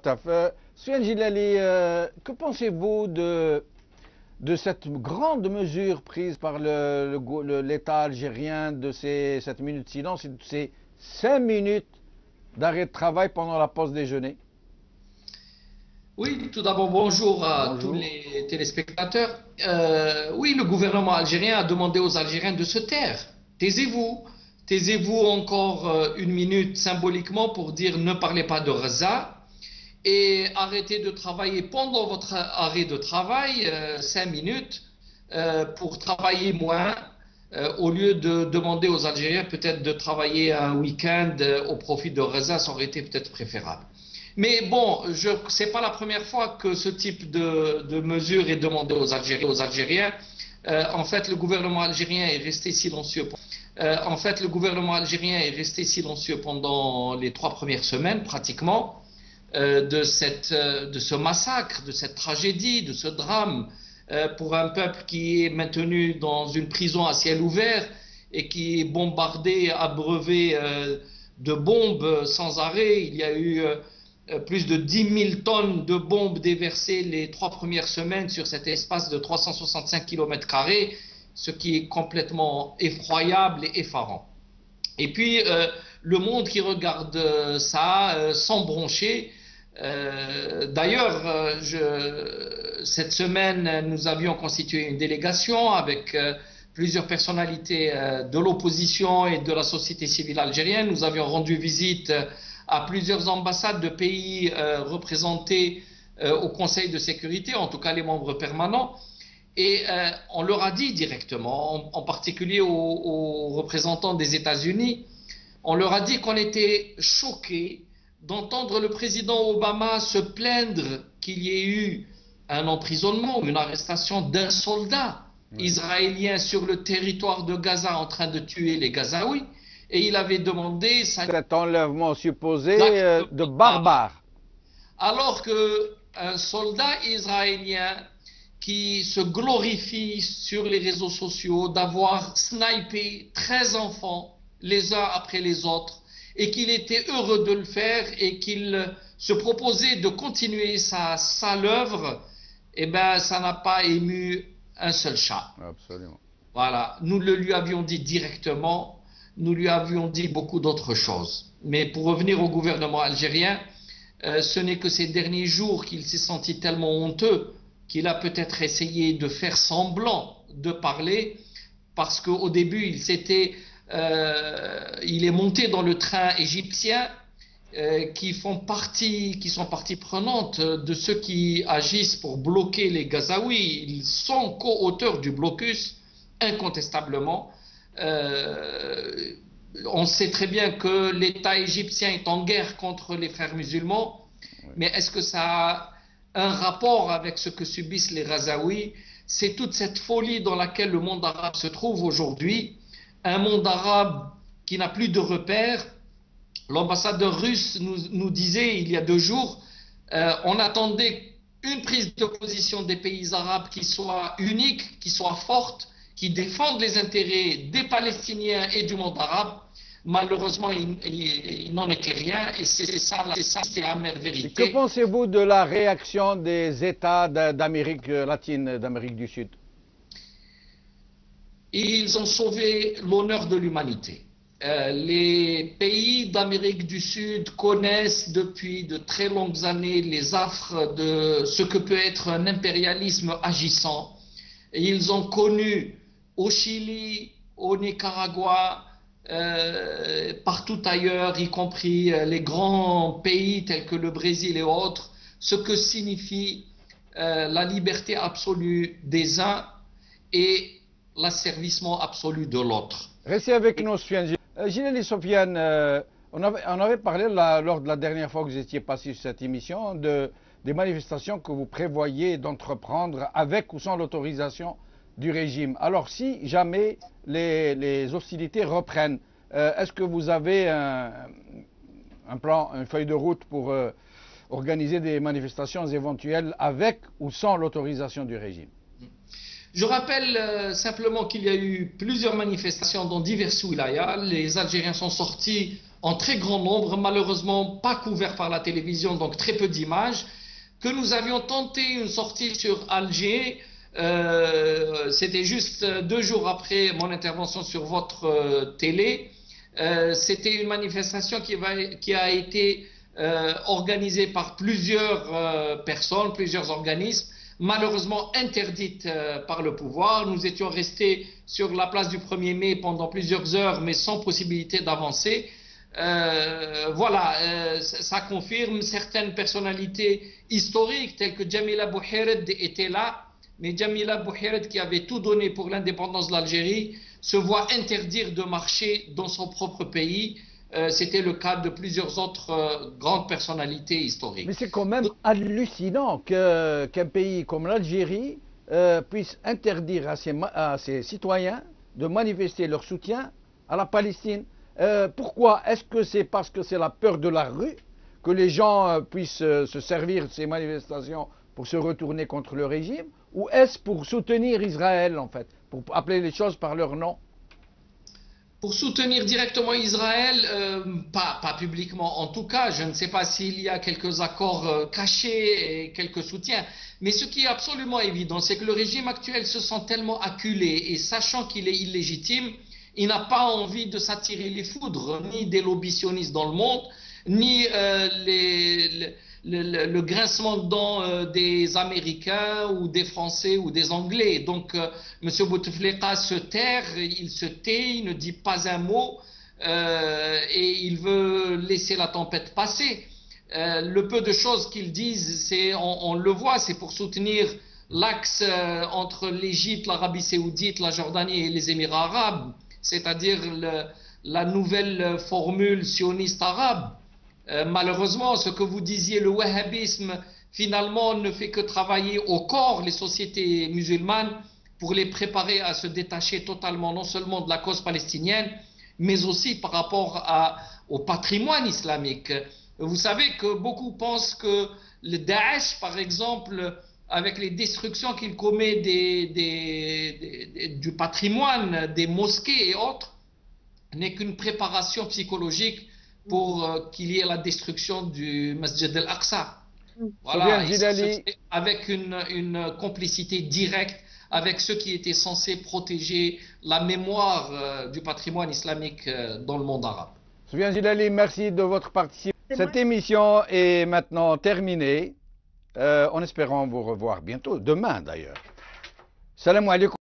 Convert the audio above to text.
à fait. Soufiane Djilali, que pensez-vous de cette grande mesure prise par l'État algérien de ces 7 minutes de silence et de ces 5 minutes d'arrêt de travail pendant la pause déjeuner? Oui, tout d'abord, bonjour à tous Bonjour. les téléspectateurs. Oui, le gouvernement algérien a demandé aux Algériens de se taire. Taisez-vous. Taisez-vous encore une minute symboliquement pour dire ne parlez pas de Gaza et arrêtez de travailler pendant votre arrêt de travail, 5 minutes, pour travailler moins, au lieu de demander aux Algériens peut-être de travailler un week-end au profit de Gaza, ça aurait été peut-être préférable. Mais bon, ce n'est pas la première fois que ce type de mesure est demandé aux Algériens. En fait, le gouvernement algérien est resté silencieux. Le gouvernement algérien est resté silencieux pendant les 3 premières semaines, pratiquement, de ce massacre, de cette tragédie, de ce drame, pour un peuple qui est maintenu dans une prison à ciel ouvert et qui est bombardé, abreuvé de bombes sans arrêt. Il y a eu plus de 10 000 tonnes de bombes déversées les 3 premières semaines sur cet espace de 365 km², ce qui est complètement effroyable et effarant. Et puis, le monde qui regarde ça sans broncher. D'ailleurs, cette semaine, nous avions constitué une délégation avec plusieurs personnalités de l'opposition et de la société civile algérienne. Nous avions rendu visite à plusieurs ambassades de pays représentés au Conseil de sécurité, en tout cas les membres permanents. Et on leur a dit directement, en particulier aux représentants des États-Unis, on leur a dit qu'on était choqués d'entendre le président Obama se plaindre qu'il y ait eu un emprisonnement ou une arrestation d'un soldat israélien sur le territoire de Gaza en train de tuer les Gazaouis. Et il avait demandé Cet enlèvement supposé de barbares. alors qu'un soldat israélien qui se glorifie sur les réseaux sociaux d'avoir snipé 13 enfants les uns après les autres et qu'il était heureux de le faire et qu'il se proposait de continuer sa sale œuvre, eh ben, ça n'a pas ému un seul chat. Absolument. Voilà, nous le lui avions dit directement, nous lui avions dit beaucoup d'autres choses. Mais pour revenir au gouvernement algérien, ce n'est que ces derniers jours qu'il s'est senti tellement honteux qu'il a peut-être essayé de faire semblant de parler, parce qu'au début, il est monté dans le train égyptien qui sont partie prenante de ceux qui agissent pour bloquer les Gazaouis. Ils sont co-auteurs du blocus, incontestablement. On sait très bien que l'État égyptien est en guerre contre les frères musulmans, mais est-ce que ça a un rapport avec ce que subissent les Gazaouis? C'est toute cette folie dans laquelle le monde arabe se trouve aujourd'hui, un monde arabe qui n'a plus de repères. L'ambassadeur russe nous disait il y a 2 jours, on attendait une prise de position des pays arabes qui soit unique, qui soit forte, qui défende les intérêts des Palestiniens et du monde arabe. Malheureusement, il n'en était rien et c'est ça l'amère vérité. Que pensez-vous de la réaction des États d'Amérique latine, d'Amérique du Sud? Ils ont sauvé l'honneur de l'humanité. Les pays d'Amérique du Sud connaissent depuis de très longues années les affres de ce que peut être un impérialisme agissant. Et ils ont connu au Chili, au Nicaragua, partout ailleurs, y compris les grands pays tels que le Brésil et autres, ce que signifie la liberté absolue des uns et l'asservissement absolu de l'autre. Restez avec nous, Soufiane. Djilali Soufiane, on avait parlé lors de la dernière fois que vous étiez passé sur cette émission des manifestations que vous prévoyez d'entreprendre avec ou sans l'autorisation du régime. Alors, si jamais les hostilités reprennent, est-ce que vous avez un plan, une feuille de route pour organiser des manifestations éventuelles avec ou sans l'autorisation du régime? Je rappelle simplement qu'il y a eu plusieurs manifestations dans diverses wilayas. Les Algériens sont sortis en très grand nombre, malheureusement pas couverts par la télévision, donc très peu d'images, que nous avions tenté une sortie sur Alger. C'était juste 2 jours après mon intervention sur votre télé. C'était une manifestation qui a été organisée par plusieurs personnes, plusieurs organismes, malheureusement interdite par le pouvoir. Nous étions restés sur la place du 1er mai pendant plusieurs heures, mais sans possibilité d'avancer. Voilà, ça confirme. Certaines personnalités historiques telles que Jamila Bouhired étaient là, mais Jamila Bouhired, qui avait tout donné pour l'indépendance de l'Algérie, se voit interdire de marcher dans son propre pays. C'était le cas de plusieurs autres grandes personnalités historiques. Mais c'est quand même hallucinant qu'un pays comme l'Algérie puisse interdire à ses citoyens de manifester leur soutien à la Palestine. Pourquoi? Est-ce que c'est parce que c'est la peur de la rue que les gens puissent se servir de ces manifestations pour se retourner contre le régime? Ou est-ce pour soutenir Israël, en fait, pour appeler les choses par leur nom? Pour soutenir directement Israël, pas publiquement en tout cas. Je ne sais pas s'il y a quelques accords cachés et quelques soutiens. Mais ce qui est absolument évident, c'est que le régime actuel se sent tellement acculé et sachant qu'il est illégitime, il n'a pas envie de s'attirer les foudres, ni des lobbies sionistes dans le monde, ni le grincement de dents des Américains ou des Français ou des Anglais. Donc, M. Bouteflika se terre, il se tait, il ne dit pas un mot et il veut laisser la tempête passer. Le peu de choses qu'ils disent, on le voit, c'est pour soutenir l'axe entre l'Égypte, l'Arabie Saoudite, la Jordanie et les Émirats arabes, c'est-à-dire la nouvelle formule sioniste arabe. Malheureusement, ce que vous disiez, le wahhabisme, finalement, ne fait que travailler au corps les sociétés musulmanes pour les préparer à se détacher totalement, non seulement de la cause palestinienne, mais aussi par rapport au patrimoine islamique. Vous savez que beaucoup pensent que le Daesh, par exemple, avec les destructions qu'il commet du patrimoine, des mosquées et autres, n'est qu'une préparation psychologique pour qu'il y ait la destruction du Masjid al-Aqsa. Voilà, avec une complicité directe avec ceux qui étaient censés protéger la mémoire du patrimoine islamique dans le monde arabe. Soufiane Gilali, merci de votre participation. Cette émission est maintenant terminée, en espérant vous revoir bientôt, demain d'ailleurs. Salam alaikum.